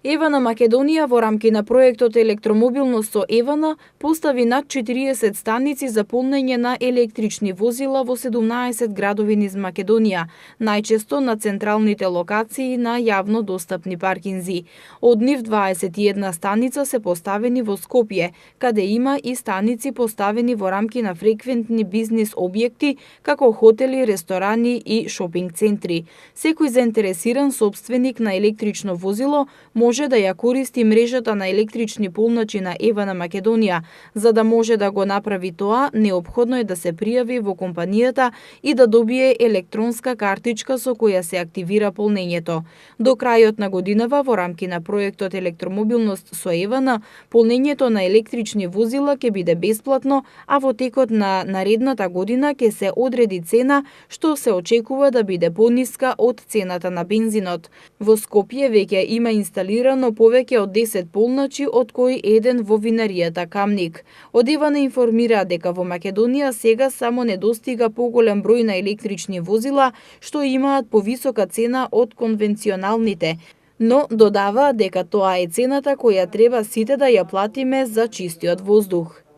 Евана Македонија во рамки на проектот Електромобилност со Евана постави над 40 станици за полнење на електрични возила во 17 градови низ Македонија, најчесто на централните локации на јавно достапни паркинзи. Од нив 21 станица се поставени во Скопје, каде има и станици поставени во рамки на фреквентни бизнис објекти, како хотели, ресторани и шопинг центри. Секој заинтересиран сопственик на електрично возило може да ја користи мрежата на електрични полначи на Евана Македонија. За да може да го направи тоа, неопходно е да се пријави во компанијата и да добие електронска картичка со која се активира полнењето. До крајот на годинава во рамки на проектот Електромобилност со Евана, полнењето на електрични возила ќе биде бесплатно, а во текот на наредната година ќе се одреди цена што се очекува да биде пониска од цената на бензинот. Во Скопје веќе има инсталирано повеќе од 10 полначи, од кои еден во винаријата Камник. Од Евана информира дека во Македонија сега само недостига поголем број на електрични возила што имаат повисока цена од конвенционалните, но додава дека тоа е цената која треба сите да ја платиме за чистиот воздух.